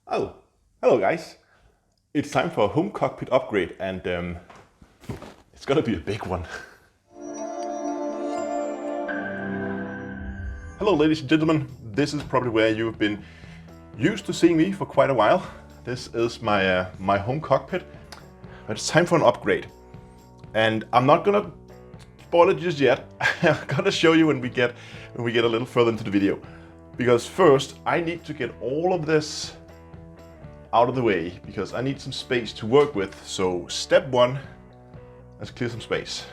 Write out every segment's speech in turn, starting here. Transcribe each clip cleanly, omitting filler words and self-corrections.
Oh, hello guys. It's time for a home cockpit upgrade and it's gonna be a big one. Hello ladies and gentlemen, this is probably where you've been used to seeing me for quite a while. This is my home cockpit, but it's time for an upgrade. And I'm not gonna spoil it just yet. I'm gonna show you when we get a little further into the video. Because first I need to get all of this out of the way because I need some space to work with. So step one, let's clear some space.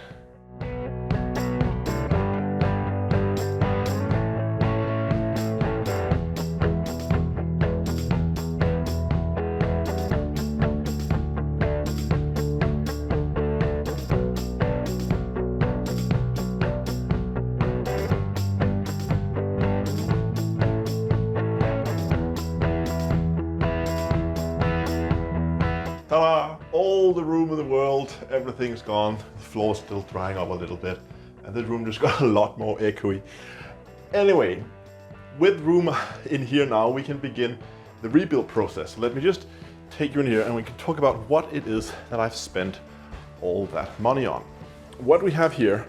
Ta-da! All the room in the world, everything's gone. The floor's still drying up a little bit, and the room just got a lot more echoey. Anyway, with room in here now, we can begin the rebuild process. Let me just take you in here and we can talk about what it is that I've spent all that money on. What we have here,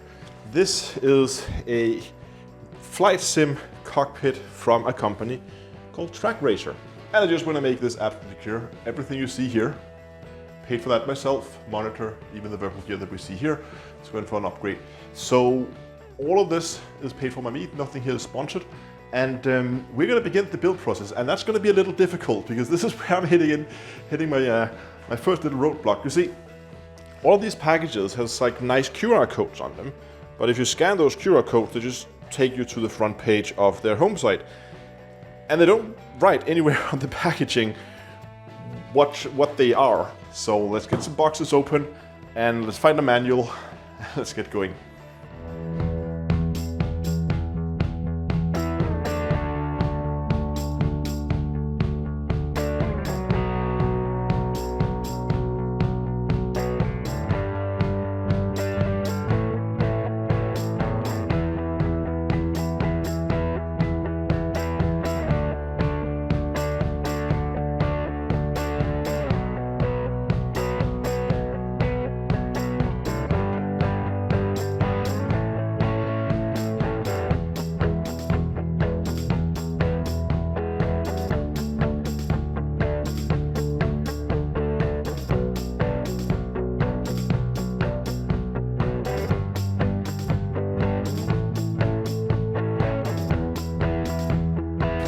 this is a flight sim cockpit from a company called Trak Racer. And I just want to make this absolutely clear. Everything you see here, paid for that myself, monitor, even the verbal gear that we see here. It's going for an upgrade. So all of this is paid for by me, nothing here is sponsored. And we're going to begin the build process, and that's going to be a little difficult because this is where I'm hitting my first little roadblock. You see, all of these packages has like nice QR codes on them, but if you scan those QR codes, they just take you to the front page of their home site. And they don't write anywhere on the packaging what they are. So let's get some boxes open and let's find a manual. Let's get going.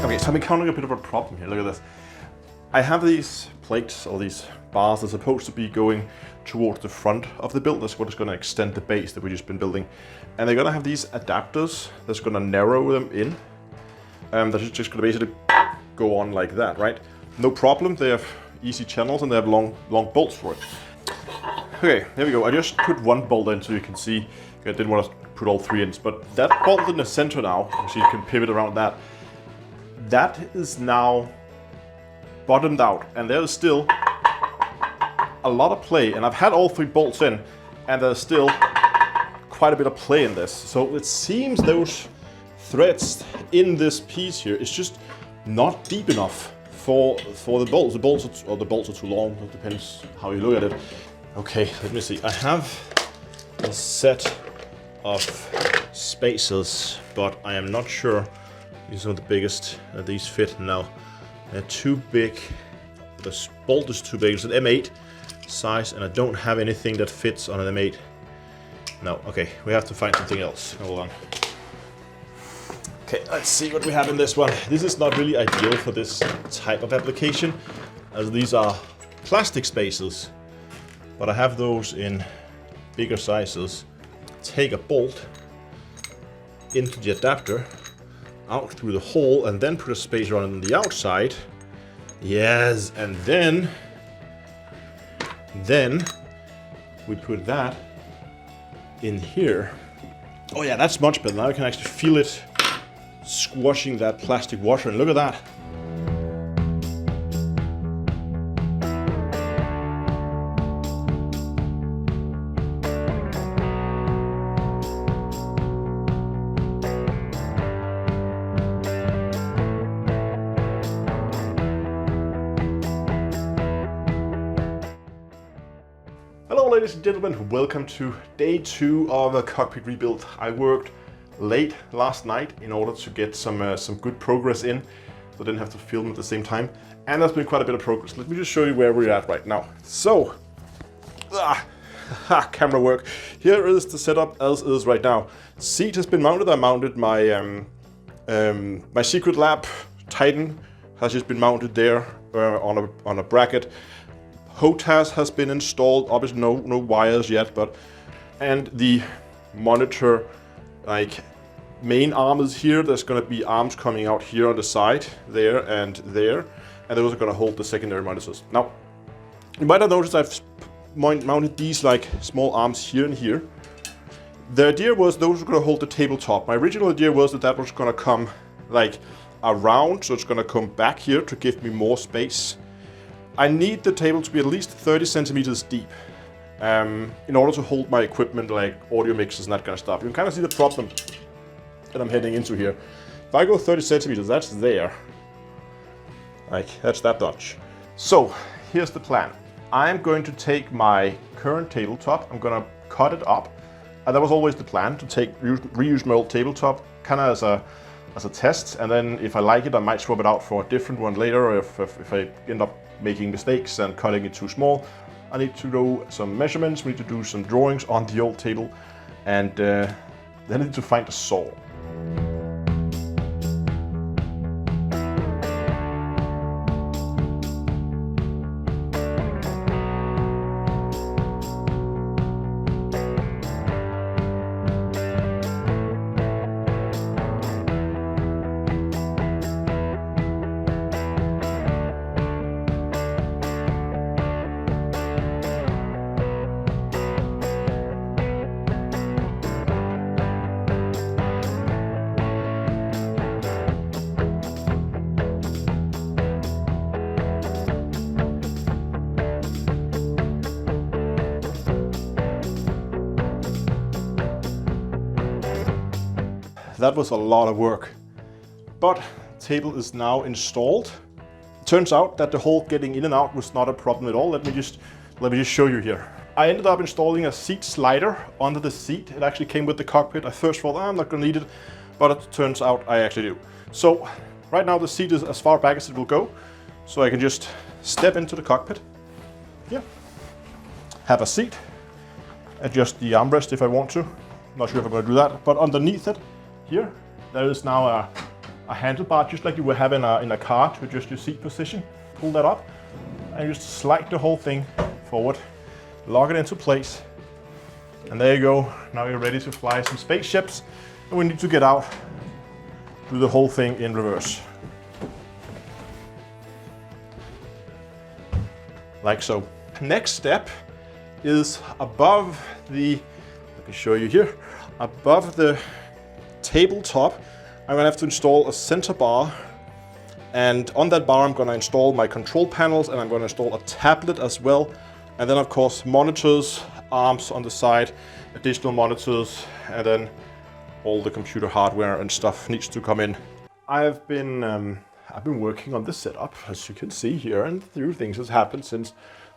Okay, so I'm encountering a bit of a problem here. Look at this. I have these plates, or these bars that are supposed to be going towards the front of the build. That's what is going to extend the base that we've just been building. And they're going to have these adapters that's going to narrow them in. That's just going to basically go on like that, right? No problem. They have easy channels and they have long bolts for it. Okay, there we go. I just put one bolt in so you can see. I didn't want to put all three in, but that bolt in the center now, so you can pivot around that. That is now bottomed out, and there's still a lot of play, and I've had all three bolts in, and there's still quite a bit of play in this. So it seems those threads in this piece here is just not deep enough for the bolts. The bolts are too long. It depends how you look at it. Okay, let me see. I have a set of spacers, but I am not sure. These are the biggest these fit now. They're too big. The bolt is too big. It's an M8 size, and I don't have anything that fits on an M8. No, okay, we have to find something else. Hold on. Okay, let's see what we have in this one. This is not really ideal for this type of application, as these are plastic spacers, but I have those in bigger sizes. Take a bolt into the adapter, out through the hole, and then put a spacer on the outside. Yes, and then we put that in here. Oh yeah, that's much better. Now you can actually feel it squashing that plastic washer, and look at that. Ladies and gentlemen, welcome to day 2 of a Cockpit rebuild. I worked late last night in order to get some good progress in, so I didn't have to film at the same time. And there's been quite a bit of progress. Let me just show you where we're at right now. So, camera work. Here is the setup as is right now. Seat has been mounted. I mounted my my SecretLab Titan has just been mounted there on a bracket. HOTAS has been installed. Obviously no wires yet, and the monitor main arm is here. There's going to be arms coming out here on the side, there, and those are going to hold the secondary monitors. Now, you might have noticed I've mounted these small arms here and here. The idea was those were going to hold the tabletop. My original idea was that was going to come around, so it's going to come back here to give me more space. I need the table to be at least 30 centimeters deep in order to hold my equipment like audio mixers and that kind of stuff. You can kind of see the problem that I'm heading into here. If I go 30 centimeters, that's there. That's that much. So here's the plan. I'm going to take my current tabletop, I'm going to cut it up. And that was always the plan, to reuse my old tabletop kind of as a test, and then if I like it, I might swap it out for a different one later, or if I end up making mistakes and cutting it too small. I need to do some measurements, we need to do some drawings on the old table, and then I need to find a saw. That was a lot of work, but the table is now installed. It turns out that the whole getting in and out was not a problem at all. Let me just show you here. I ended up installing a seat slider under the seat. It actually came with the cockpit. I first thought, I'm not going to need it, but it turns out I actually do. So right now the seat is as far back as it will go, so I can just step into the cockpit. Yeah, have a seat, adjust the armrest if I want to. Not sure if I'm going to do that, but underneath it, here, there is now a handlebar, just like you would have in a car, to adjust your seat position. Pull that up, and just slide the whole thing forward, lock it into place, and there you go. Now you're ready to fly some spaceships, and we need to get out, do the whole thing in reverse. Like so. Next step is above the, let me show you here, above the tabletop, I'm going to have to install a center bar, and on that bar I'm going to install my control panels, and I'm going to install a tablet as well, and then of course monitors, arms on the side, additional monitors, and then all the computer hardware and stuff needs to come in. I've been working on this setup, as you can see here, and a few things has happened since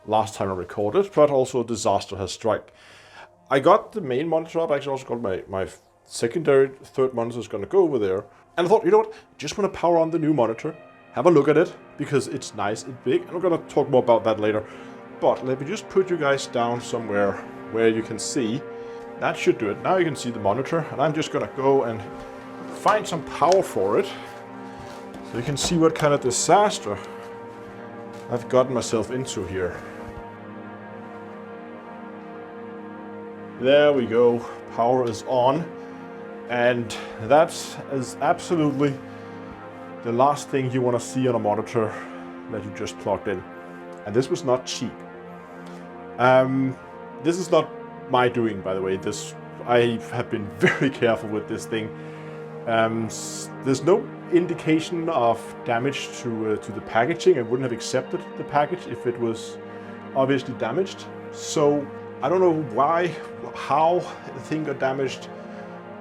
last time I recorded, but also a disaster has struck. I got the main monitor up. I actually also got my secondary third monitor is going to go over there. And I thought, you know what, just want to power on the new monitor, have a look at it, because it's nice and big. And we're going to talk more about that later. But let me just put you guys down somewhere where you can see. That should do it. Now you can see the monitor, and I'm just going to go and find some power for it, so you can see what kind of disaster I've gotten myself into here. There we go, power is on. And that is absolutely the last thing you want to see on a monitor that you just plugged in. And this was not cheap. This is not my doing, by the way. I have been very careful with this thing. There's no indication of damage to the packaging. I wouldn't have accepted the package if it was obviously damaged. So I don't know why, how the thing got damaged.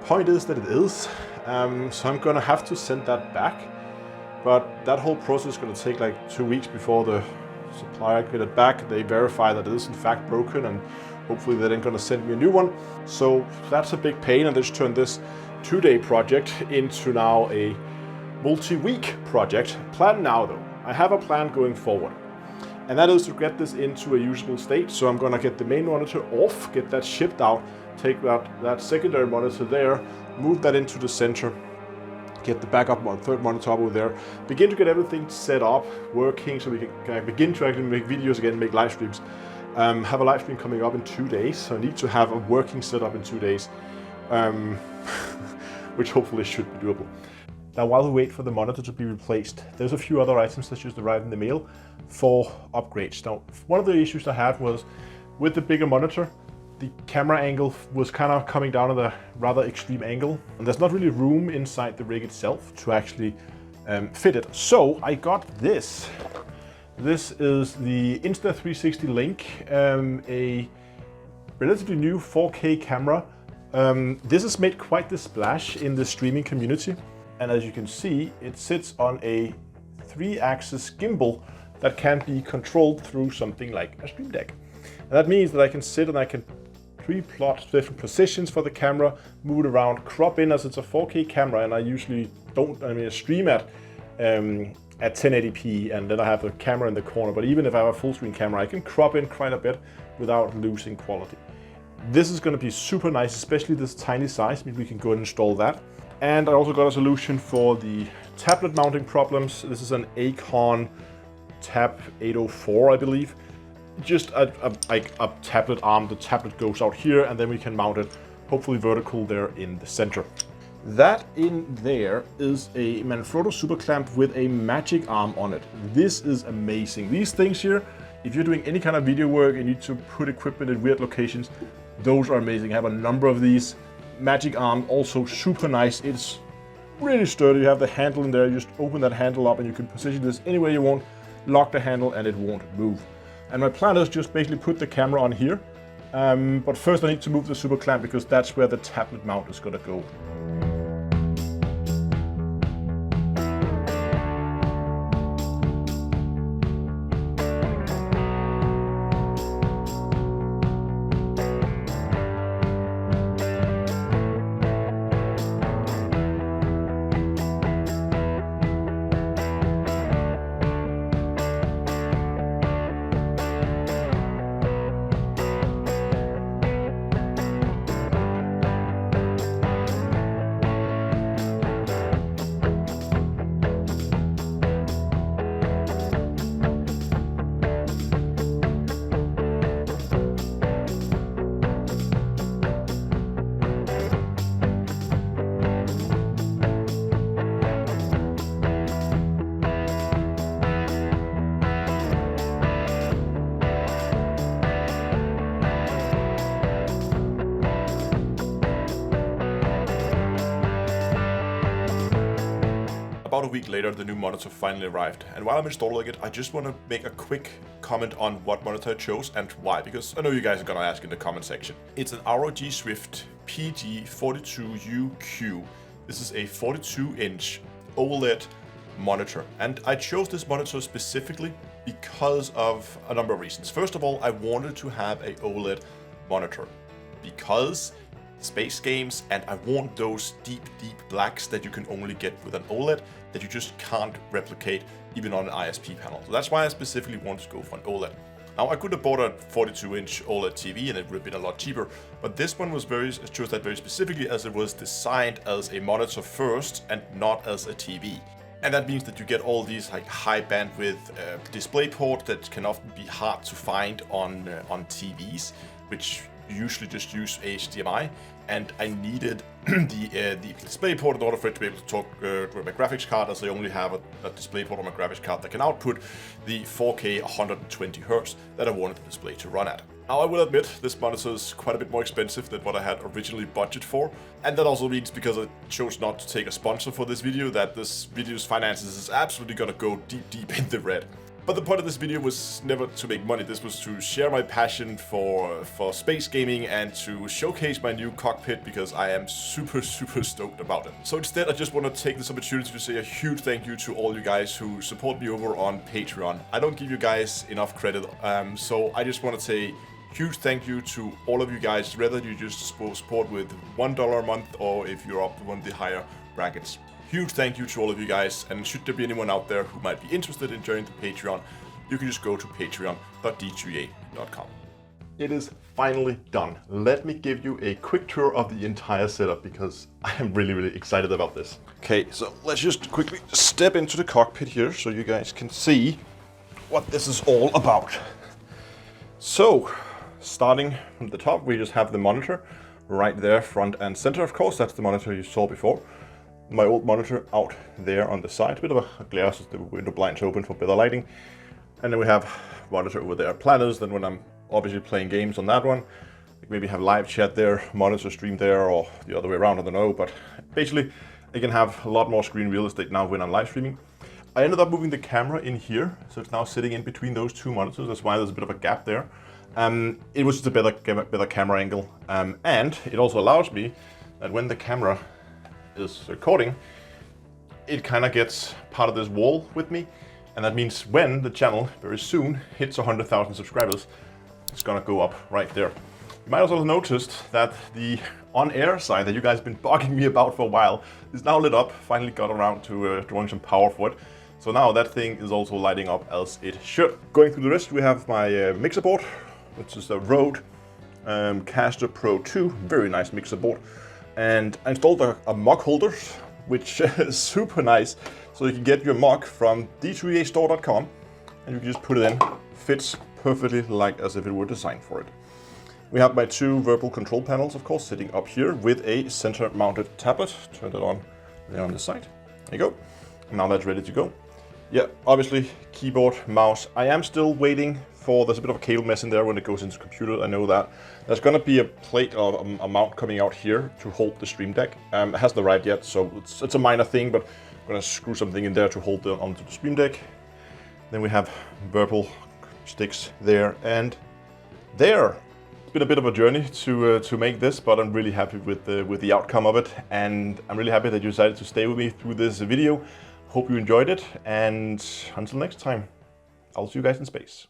Point is that it is, so I'm gonna have to send that back, but that whole process is gonna take like 2 weeks before the supplier get it back. They verify that it is in fact broken and Hopefully they're then gonna send me a new one. So that's a big pain, and let's turn this 2-day project into now a multi-week project. Plan now though. I have a plan going forward, and that is to get this into a usable state. So I'm gonna get the main monitor off, get that shipped out, take that secondary monitor there, move that into the center, get the backup third monitor over there, begin to get everything set up, working, so we can begin to actually make videos again, make live streams. Have a live stream coming up in 2 days, so I need to have a working setup in 2 days, which hopefully should be doable. Now, while we wait for the monitor to be replaced, there's a few other items that just arrived in the mail for upgrades. Now, one of the issues I had was with the bigger monitor, the camera angle was kind of coming down at a rather extreme angle, and there's not really room inside the rig itself to actually fit it. So I got this. This is the Insta360 Link, a relatively new 4K camera. This has made quite the splash in the streaming community. And as you can see, it sits on a 3-axis gimbal that can be controlled through something like a Stream Deck. And that means that I can sit and I can pre-plot different positions for the camera, move it around, crop in, as it's a 4K camera, and I usually I stream at 1080p, and then I have the camera in the corner. But even if I have a full screen camera, I can crop in quite a bit without losing quality. This is going to be super nice, especially this tiny size, means we can go and install that. And I also got a solution for the tablet mounting problems. This is an Acon Tab 804, I believe. Just a tablet arm. The tablet goes out here, and then we can mount it, hopefully vertical there in the center. That in there is a Manfrotto super clamp with a magic arm on it. This is amazing. These things here, if you're doing any kind of video work and you need to put equipment in weird locations, those are amazing. I have a number of these. Magic arm, also super nice. It's really sturdy. You have the handle in there. You just open that handle up and you can position this any way you want, lock the handle, and it won't move. And my plan is just basically put the camera on here. But first I need to move the super clamp because that's where the tablet mount is gonna go. About a week later, the new monitor finally arrived, and while I'm installing it, I just want to make a quick comment on what monitor I chose and why, because I know you guys are gonna ask in the comment section. It's an ROG Swift PG42UQ. This is a 42-inch OLED monitor, and I chose this monitor specifically because of a number of reasons. First of all, I wanted to have a OLED monitor because space games, and I want those deep blacks that you can only get with an OLED that you just can't replicate even on an ISP panel. So that's why I specifically want to go for an OLED. Now, I could have bought a 42-inch OLED TV and it would have been a lot cheaper, but this one was chose that very specifically as it was designed as a monitor first and not as a TV. And that means that you get all these like high bandwidth display port that can often be hard to find on TVs, which usually just use HDMI, and I needed the display port in order for it to be able to talk to my graphics card, as I only have a display port on my graphics card that can output the 4K 120 Hz that I wanted the display to run at. Now, I will admit this monitor is quite a bit more expensive than what I had originally budgeted for, and that also means, because I chose not to take a sponsor for this video, that this video's finances is absolutely gonna go deep in the red. But the point of this video was never to make money. This was to share my passion for space gaming and to showcase my new cockpit, because I am super stoked about it. So instead, I just want to take this opportunity to say a huge thank you to all you guys who support me over on Patreon. I don't give you guys enough credit, so I just want to say Huge thank you to all of you guys, whether you just support with $1 a month or if you're up to one of the higher brackets. Huge thank you to all of you guys, and should there be anyone out there who might be interested in joining the Patreon, you can just go to patreon.d2ea.com. It is finally done. Let me give you a quick tour of the entire setup because I am really excited about this. Okay, so let's just quickly step into the cockpit here so you guys can see what this is all about. So, starting from the top, we just have the monitor right there, front and center, of course. That's the monitor you saw before. My old monitor out there on the side, a bit of a glare, so the window blinds open for better lighting. And then we have monitor over there, planners. Then when I'm obviously playing games on that one, maybe have live chat there, monitor stream there, or the other way around, I don't know. But basically, I can have a lot more screen real estate now when I'm live streaming. I ended up moving the camera in here, so it's now sitting in between those two monitors. That's why there's a bit of a gap there. It was just a better camera angle, and it also allows me that when the camera is recording, it kind of gets part of this wall with me, and that means when the channel very soon hits 100,000 subscribers, it's gonna go up right there. You might also have noticed that the on-air side that you guys have been bugging me about for a while is now lit up. Finally got around to drawing some power for it. So now that thing is also lighting up as it should. Going through the rest, we have my mixer board, which is a Rode Caster Pro 2, very nice mixer board. And I installed a mug holder, which is super nice. So you can get your mug from d2eastore.com and you can just put it in. Fits perfectly like as if it were designed for it. We have my two verbal control panels, of course, sitting up here with a center mounted tablet. Turn it on there on the side. There you go. Now that's ready to go. Yeah, obviously keyboard, mouse. I am still waiting for, there's a bit of a cable mess in there when it goes into the computer, I know that. There's gonna be a plate or a mount coming out here to hold the Stream Deck. It hasn't arrived yet, so it's a minor thing, but I'm gonna screw something in there to hold it onto the Stream Deck. Then we have verbal sticks there and there. It's been a bit of a journey to make this, but I'm really happy with the outcome of it, and I'm really happy that you decided to stay with me through this video. Hope you enjoyed it, and until next time, I'll see you guys in space.